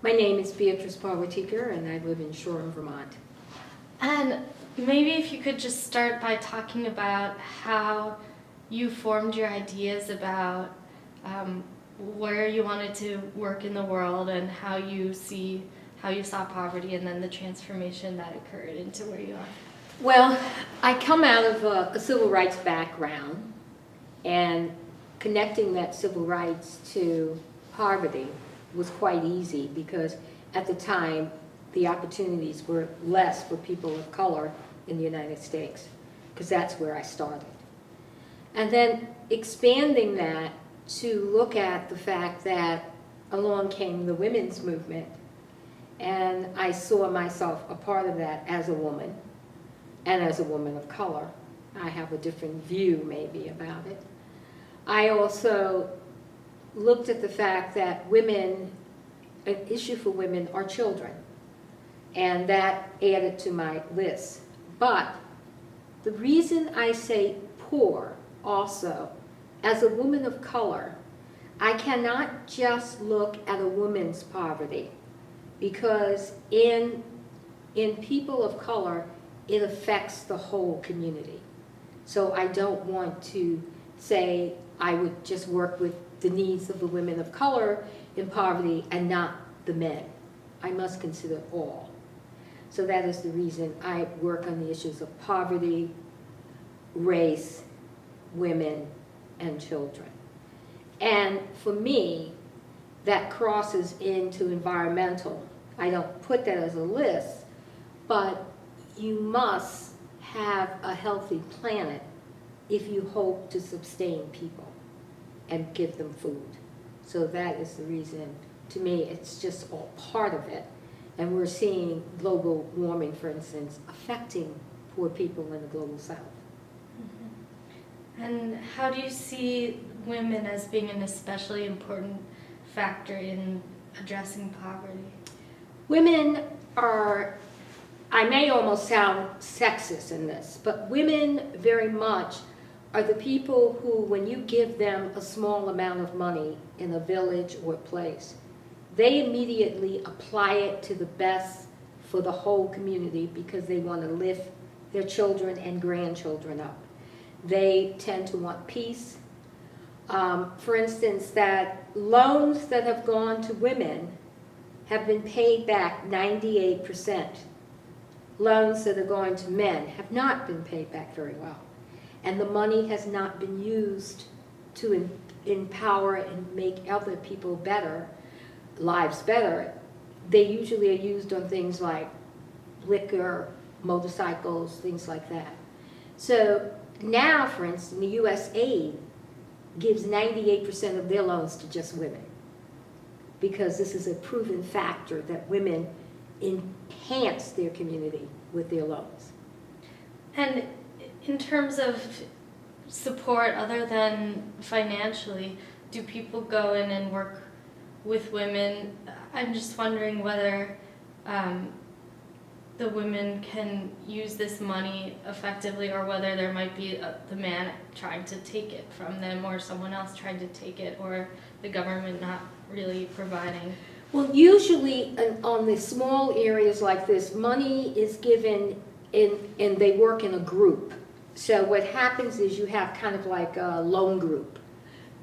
My name is Beatrice Parwatikar, and I live in Shoreham, Vermont. And maybe if you could just start by talking about how you formed your ideas about where you wanted to work in the world and how you saw poverty and then the transformation that occurred into where you are. Well, I come out of a civil rights background, and connecting that civil rights to poverty was quite easy because at the time the opportunities were less for people of color in the United States, because that's where I started. And then expanding that to look at the fact that along came the women's movement, and I saw myself a part of that as a woman and as a woman of color. I have a different view maybe about it. I also looked at the fact that women, an issue for women are children, and that added to my list. But the reason I say poor also, as a woman of color, I cannot just look at a woman's poverty, because in people of color, it affects the whole community. So I don't want to say I would just work with the needs of the women of color in poverty and not the men. I must consider all. So that is the reason I work on the issues of poverty, race, women, and children. And for me, that crosses into environmental. I don't put that as a list, but you must have a healthy planet if you hope to sustain people and give them food. So that is the reason, to me, it's just all part of it. And we're seeing global warming, for instance, affecting poor people in the global south. Mm-hmm. And how do you see women as being an especially important factor in addressing poverty? Women are, I may almost sound sexist in this, but women very much are the people who, when you give them a small amount of money in a village or place, they immediately apply it to the best for the whole community because they want to lift their children and grandchildren up. They tend to want peace. For instance, that loans that have gone to women have been paid back 98%. Loans that are going to men have not been paid back very well. And the money has not been used to empower and make other people better, lives better. They usually are used on things like liquor, motorcycles, things like that. So now, for instance, the U.S. aid gives 98% of their loans to just women, because this is a proven factor that women enhance their community with their loans. And in terms of support, other than financially, do people go in and work with women? I'm just wondering whether the women can use this money effectively, or whether there might be the man trying to take it from them, or someone else trying to take it, or the government not really providing. Well, usually on the small areas like this, money is given and they work in a group. So what happens is you have kind of like a loan group,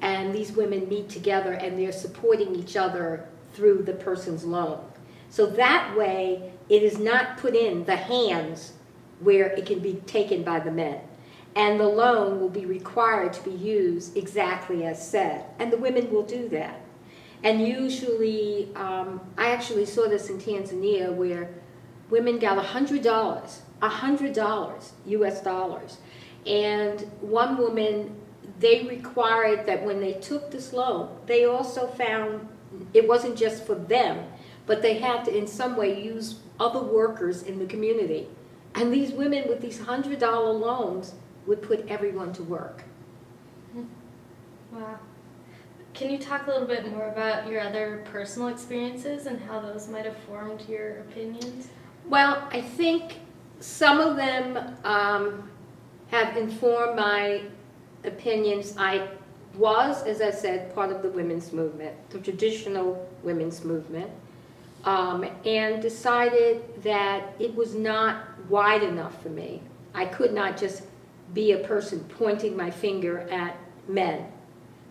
and these women meet together and they're supporting each other through the person's loan. So that way it is not put in the hands where it can be taken by the men. And the loan will be required to be used exactly as said. And the women will do that. And usually, I actually saw this in Tanzania where women got $100 US dollars. And one woman, they required that when they took this loan, they also found it wasn't just for them, but they had to in some way use other workers in the community. And these women with these $100 loans would put everyone to work. Wow. Can you talk a little bit more about your other personal experiences and how those might have formed your opinions? Well, I think some of them have informed my opinions. was, as I said, part of the women's movement, the traditional women's movement, and decided that it was not wide enough for me. I could not just be a person pointing my finger at men,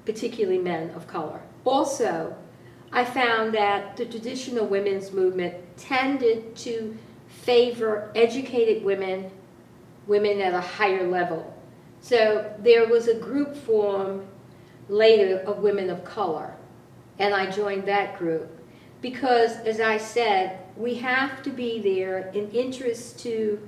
particularly men of color. Also, I found that the traditional women's movement tended to favor educated women, women at a higher level. So there was a group formed later of women of color, and I joined that group because, as I said, we have to be there in interest to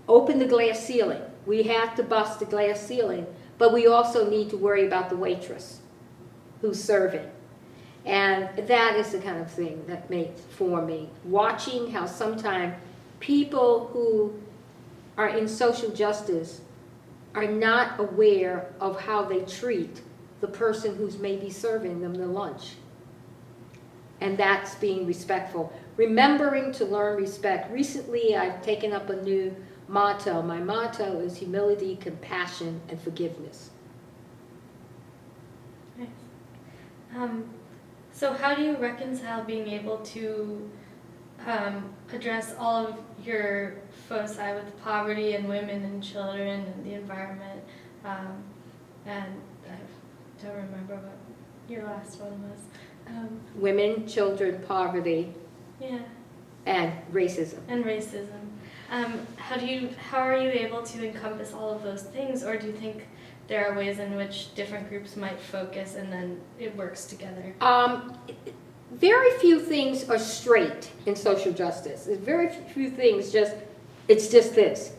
open the glass ceiling. We have to bust the glass ceiling, but we also need to worry about the waitress who's serving. And that is the kind of thing that makes for me. Watching how sometimes people who are in social justice are not aware of how they treat the person who's maybe serving them the lunch. And that's being respectful. Remembering to learn respect. Recently, I've taken up a new motto. My motto is humility, compassion, and forgiveness. Nice. So how do you reconcile being able to address all of your foci with poverty and women and children and the environment? And I don't remember what your last one was. Women, children, poverty, Yeah. and racism. And racism. How are you able to encompass all of those things, or do you think there are ways in which different groups might focus and then it works together? Very few things are straight in social justice. There's very few things it's just this.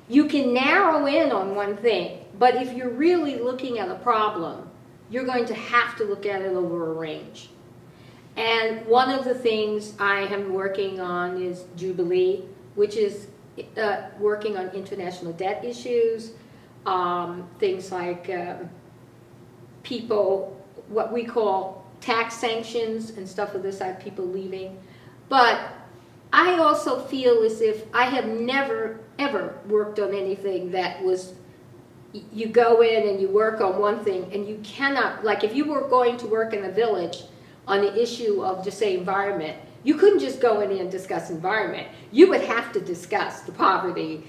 You can narrow in on one thing, but if you're really looking at a problem, you're going to have to look at it over a range. And one of the things I am working on is Jubilee, which is working on international debt issues, things like people, what we call tax sanctions and stuff of this side, people leaving. But I also feel as if I have never, ever worked on anything that was, you go in and you work on one thing and you cannot, like if you were going to work in a village on the issue of, just say, environment, you couldn't just go in and discuss environment. You would have to discuss the poverty,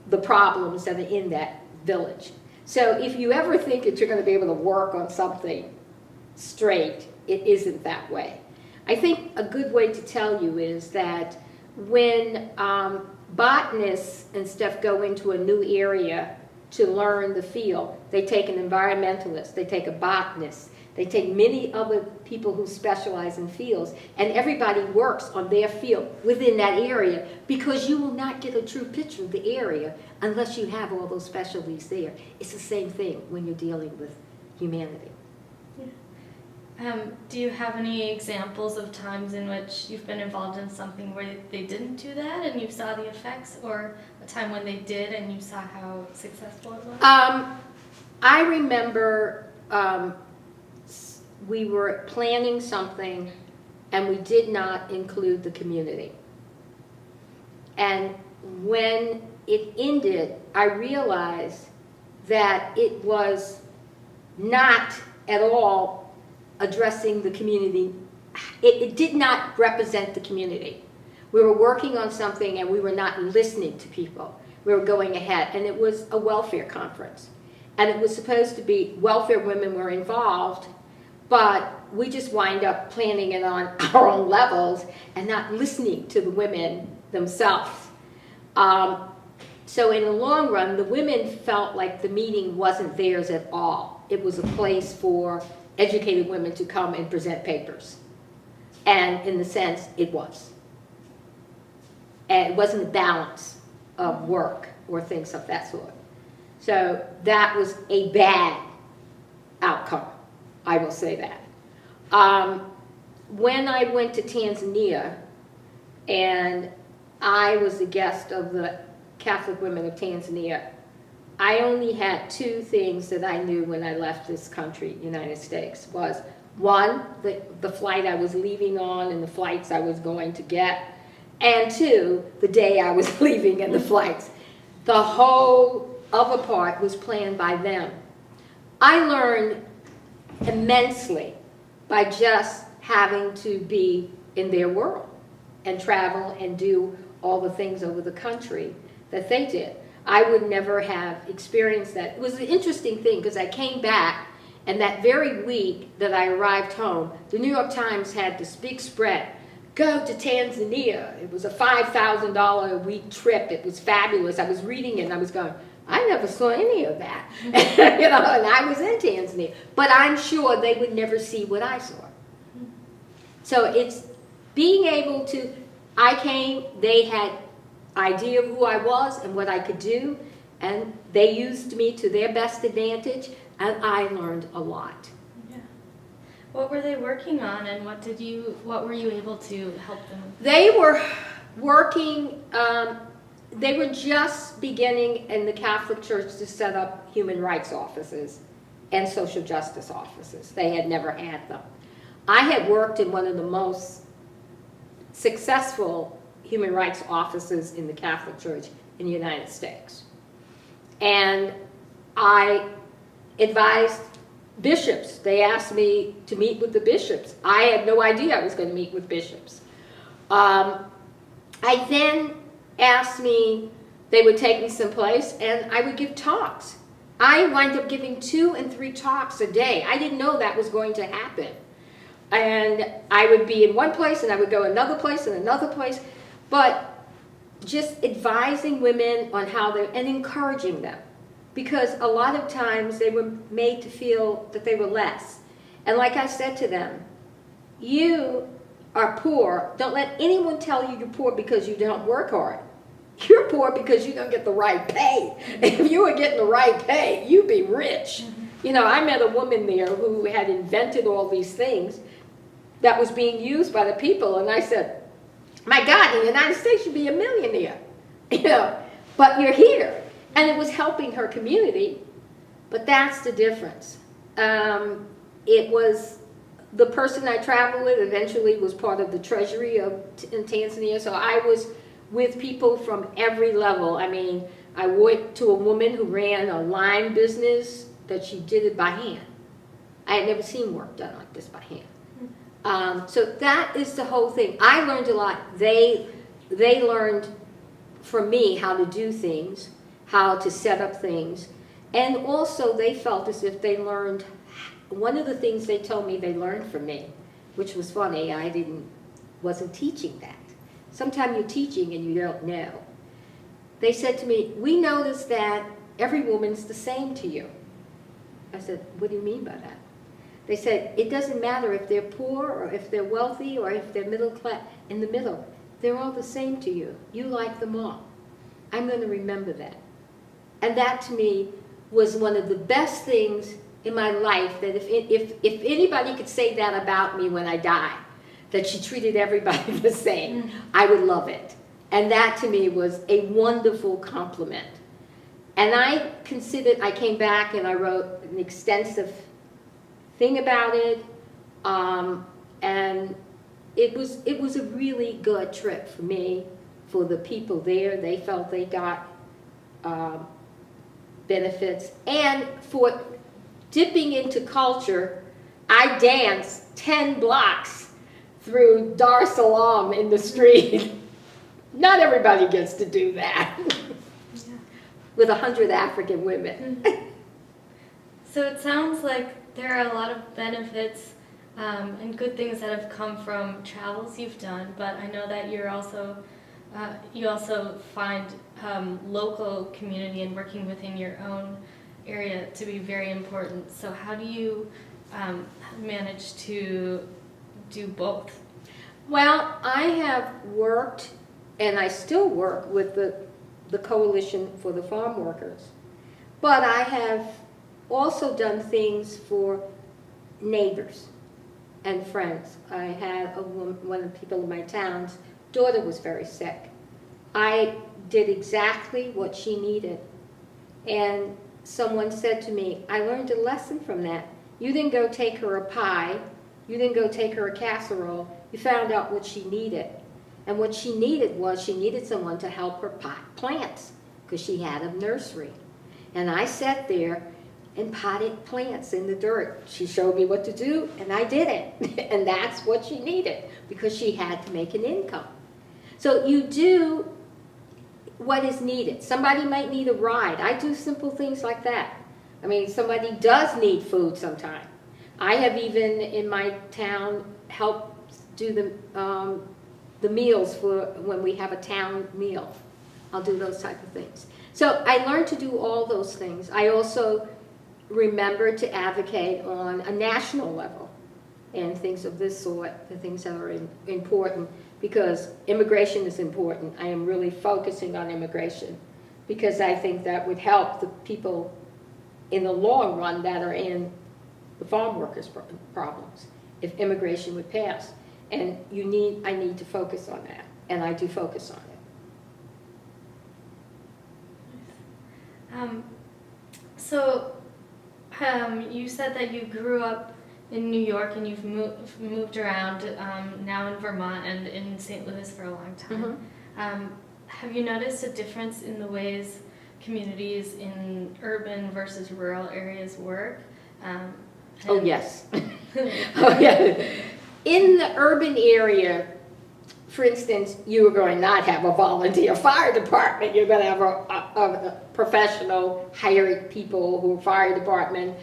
the problems that are in that village. So if you ever think that you're going to be able to work on something straight, it isn't that way. I think a good way to tell you is that when botanists and stuff go into a new area to learn the field, they take an environmentalist, they take a botanist, they take many other people who specialize in fields, and everybody works on their field within that area, because you will not get a true picture of the area unless you have all those specialties there. It's the same thing when you're dealing with humanity. Do you have any examples of times in which you've been involved in something where they didn't do that and you saw the effects, or a time when they did and you saw how successful it was? I remember we were planning something and we did not include the community. And when it ended, I realized that it was not at all addressing the community. It did not represent the community. We were working on something and we were not listening to people. We were going ahead, and it was a welfare conference. And it was supposed to be welfare women were involved, but we just wind up planning it on our own levels and not listening to the women themselves. So in the long run, the women felt like the meeting wasn't theirs at all. It was a place for educated women to come and present papers. And in the sense, it was. And it wasn't a balance of work or things of that sort. So that was a bad outcome, I will say that. When I went to Tanzania, and I was the guest of the Catholic Women of Tanzania, I only had two things that I knew when I left this country, United States, was one, the flight I was leaving on and the flights I was going to get, and two, the day I was leaving and the flights. The whole other part was planned by them. I learned immensely by just having to be in their world and travel and do all the things over the country that they did. I would never have experienced that. It was an interesting thing because I came back, and that very week that I arrived home, the New York Times had this big spread, go to Tanzania. It was a $5,000 a week trip. It was fabulous. I was reading it and I was going, I never saw any of that. You know, and I was in Tanzania. But I'm sure they would never see what I saw. So it's being able to, I came, they had idea of who I was and what I could do, and they used me to their best advantage, and I learned a lot. Yeah. What were they working on, and what were you able to help them with? They were working, they were just beginning in the Catholic Church to set up human rights offices and social justice offices. They had never had them. I had worked in one of the most successful human rights offices in the Catholic Church in the United States. And I advised bishops. They asked me to meet with the bishops. I had no idea I was going to meet with bishops. I then asked me, they would take me someplace and I would give talks. I wind up giving 2 and 3 talks a day. I didn't know that was going to happen. And I would be in one place and I would go another place and another place. But just advising women on how they, and encouraging them. Because a lot of times they were made to feel that they were less. And like I said to them, you are poor. Don't let anyone tell you you're poor because you don't work hard. You're poor because you don't get the right pay. If you were getting the right pay, you'd be rich. You know, I met a woman there who had invented all these things that was being used by the people. And I said, my God, in the United States, you'd be a millionaire. You know, but you're here. And it was helping her community. But that's the difference. It was the person I traveled with eventually was part of the treasury in Tanzania. So I was with people from every level. I mean, I went to a woman who ran a lime business that she did it by hand. I had never seen work done like this by hand. So that is the whole thing. I learned a lot. They learned from me how to do things, how to set up things, and also they felt as if they learned. One of the things they told me they learned from me, which was funny, wasn't teaching that. Sometimes you're teaching and you don't know. They said to me, we noticed that every woman's the same to you. I said, what do you mean by that? They said, it doesn't matter if they're poor or if they're wealthy or if they're middle class, in the middle. They're all the same to you. You like them all. I'm going to remember that. And that to me was one of the best things in my life, that if anybody could say that about me when I die, that she treated everybody the same, I would love it. And that to me was a wonderful compliment. And I came back and I wrote an extensive thing about it, and it was a really good trip for me, for the people there. They felt they got benefits, and for dipping into culture, I danced 10 blocks through Dar es Salaam in the street. Not everybody gets to do that. Yeah. With 100 African women. So it sounds like there are a lot of benefits and good things that have come from travels you've done, but I know that you also find local community and working within your own area to be very important. So how do you manage to do both? Well, I have worked, and I still work with the Coalition for the Farm Workers, but I have also done things for neighbors and friends. I had one of the people in my town's daughter was very sick. I did exactly what she needed, and someone said to me, I learned a lesson from that. You didn't go take her a pie. You didn't go take her a casserole. You found out what she needed. And what she needed was she needed someone to help her pot plants because she had a nursery. And I sat there and potted plants in the dirt. She showed me what to do, and I did it. And that's what she needed, because she had to make an income. So you do what is needed. Somebody might need a ride. I do simple things like that. I mean, somebody does need food sometime. I have even in my town helped do the meals for when we have a town meal. I'll do those type of things. So I learned to do all those things. I also remember to advocate on a national level and things of this sort, the things that are important, because immigration is important. I am really focusing on immigration because I think that would help the people in the long run that are in the farm workers' problems if immigration would pass. And I need to focus on that, and I do focus on it. You said that you grew up in New York and you've moved around, now in Vermont and in St. Louis for a long time. Mm-hmm. Have you noticed a difference in the ways communities in urban versus rural areas work? Oh, yes. Oh, yeah. In the urban area, for instance, you are going to not have a volunteer fire department. You're going to have a professional, hired people who are fire department,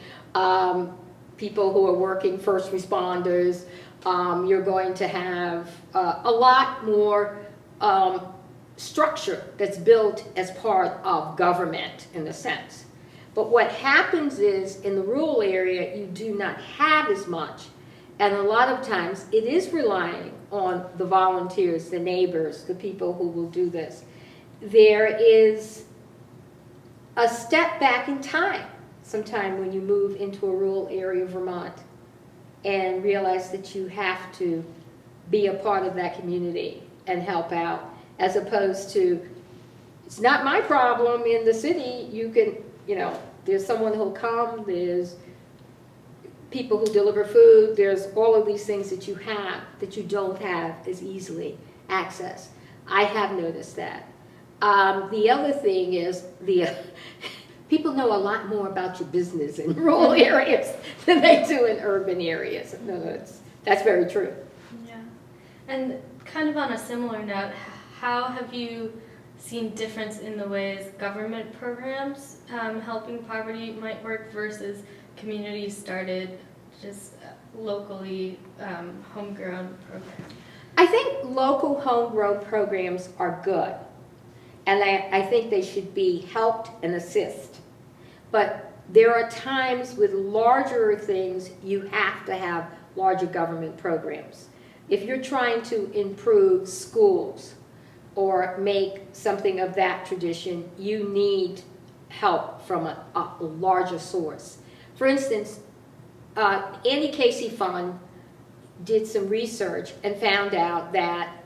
people who are working first responders. You're going to have a lot more structure that's built as part of government in a sense. But what happens is in the rural area, you do not have as much. And a lot of times it is relying on the volunteers, the neighbors, the people who will do this. There is a step back in time sometime when you move into a rural area of Vermont and realize that you have to be a part of that community and help out, as opposed to, it's not my problem in the city. You can, there's someone who'll come, there's people who deliver food, there's all of these things that you have that you don't have as easily access. I have noticed that. The other thing is people know a lot more about your business in rural areas than they do in urban areas. No, that's very true. Yeah. And kind of on a similar note, how have you seen difference in the ways government programs helping poverty might work versus communities started just locally homegrown programs? I think local homegrown programs are good, and I think they should be helped and assist. But there are times with larger things you have to have larger government programs. If you're trying to improve schools or make something of that tradition, you need help from a larger source. For instance, Annie Casey Fund did some research and found out that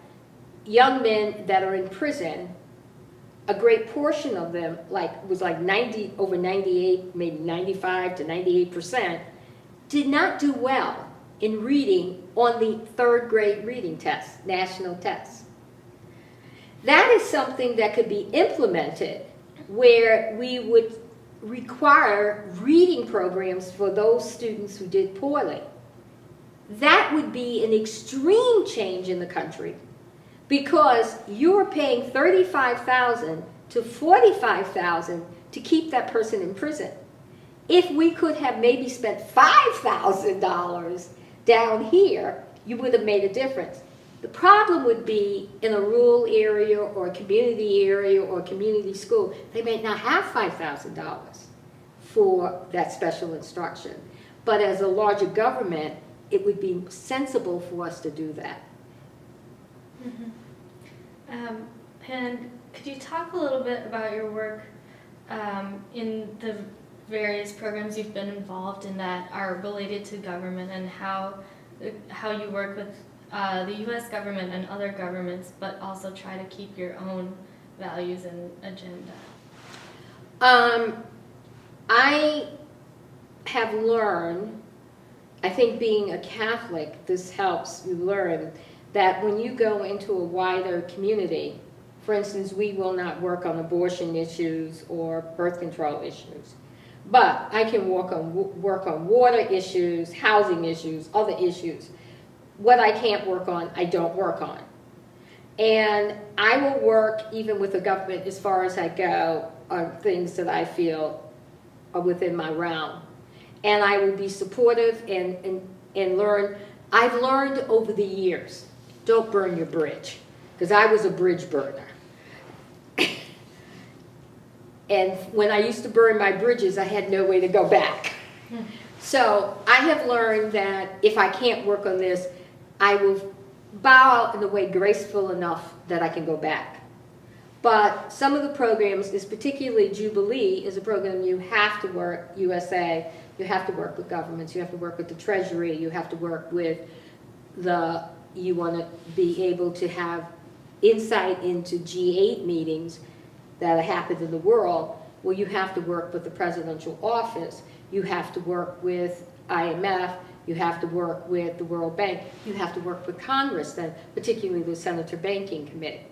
young men that are in prison, a great portion of them, over 98, maybe 95 to 98%, did not do well in reading on the third grade reading test, national test. That is something that could be implemented where we would require reading programs for those students who did poorly. That would be an extreme change in the country, because you're paying $35,000 to $45,000 to keep that person in prison. If we could have maybe spent $5,000 down here, you would have made a difference. The problem would be in a rural area or a community area or a community school, they may not have $5,000 for that special instruction. But as a larger government, it would be sensible for us to do that. Mm-hmm. And could you talk a little bit about your work in the various programs you've been involved in that are related to government, and how you work with the U.S. government and other governments, but also try to keep your own values and agenda? I have learned, I think being a Catholic, this helps you learn that when you go into a wider community, for instance, we will not work on abortion issues or birth control issues. But I can work on water issues, housing issues, other issues. What I can't work on, I don't work on. And I will work even with the government as far as I go on things that I feel are within my realm. And I will be supportive and learn. I've learned over the years, don't burn your bridge, because I was a bridge burner. And when I used to burn my bridges, I had no way to go back. So I have learned that if I can't work on this, I will bow out in a way graceful enough that I can go back. But some of the programs, is particularly Jubilee, is a program you have to work, USA, you have to work with governments, you have to work with the Treasury, you have to work with you want to be able to have insight into G8 meetings that happen in the world. Well, you have to work with the presidential office, you have to work with IMF, you have to work with the World Bank, you have to work with Congress then, particularly the Senator Banking Committee.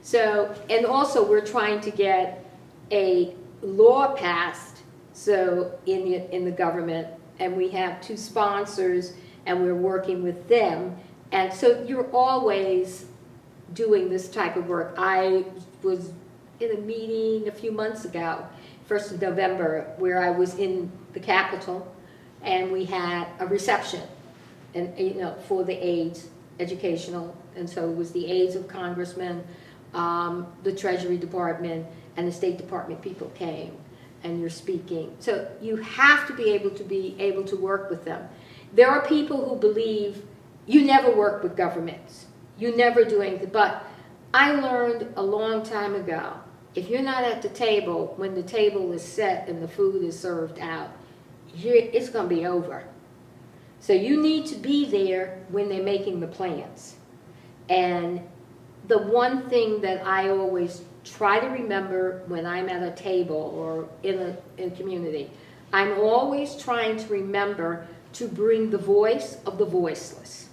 So, and also we're trying to get a law passed so in the government, and we have 2 sponsors and we're working with them. And so you're always doing this type of work. I was in a meeting a few months ago, 1st of November, where I was in the Capitol, and we had a reception, and for the aides, educational, and so it was the aides of congressmen, the Treasury Department, and the State Department people came, and you're speaking. So you have to be able to work with them. There are people who believe you never work with governments, you never do anything, but I learned a long time ago, if you're not at the table when the table is set and the food is served out, it's going to be over. So you need to be there when they're making the plans. And the one thing that I always try to remember when I'm at a table or in a community, I'm always trying to remember to bring the voice of the voiceless,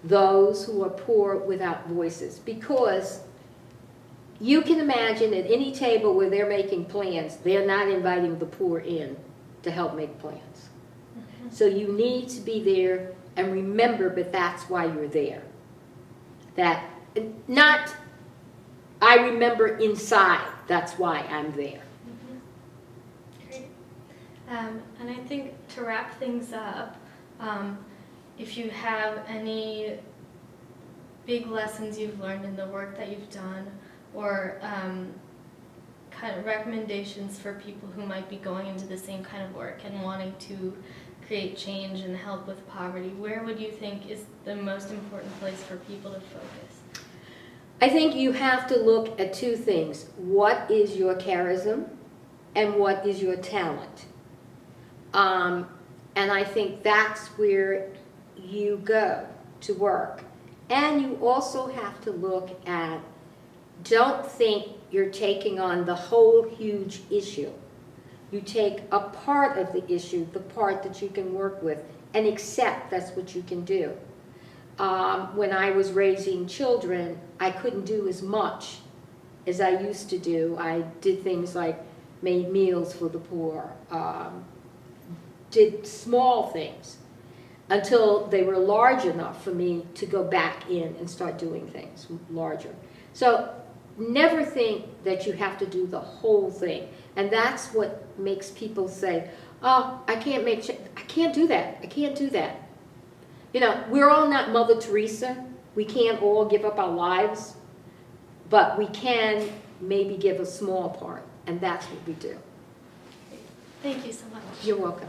those who are poor without voices, because you can imagine at any table where they're making plans, they're not inviting the poor in to help make plans. So you need to be there and remember, but that's why you're there. That, not, I remember inside, that's why I'm there. Great. And I think to wrap things up, if you have any big lessons you've learned in the work that you've done, or kind of recommendations for people who might be going into the same kind of work and wanting to create change and help with poverty, where would you think is the most important place for people to focus? I think you have to look at 2 things. What is your charism and what is your talent? And I think that's where you go to work. And you also have to look at, don't think you're taking on the whole huge issue. You take a part of the issue, the part that you can work with, and accept that's what you can do. When I was raising children, I couldn't do as much as I used to do. I did things like made meals for the poor, did small things until they were large enough for me to go back in and start doing things larger. So never think that you have to do the whole thing. And that's what makes people say, oh, I can't do that. I can't do that. We're all not Mother Teresa. We can't all give up our lives, but we can maybe give a small part, and that's what we do. Thank you so much. You're welcome.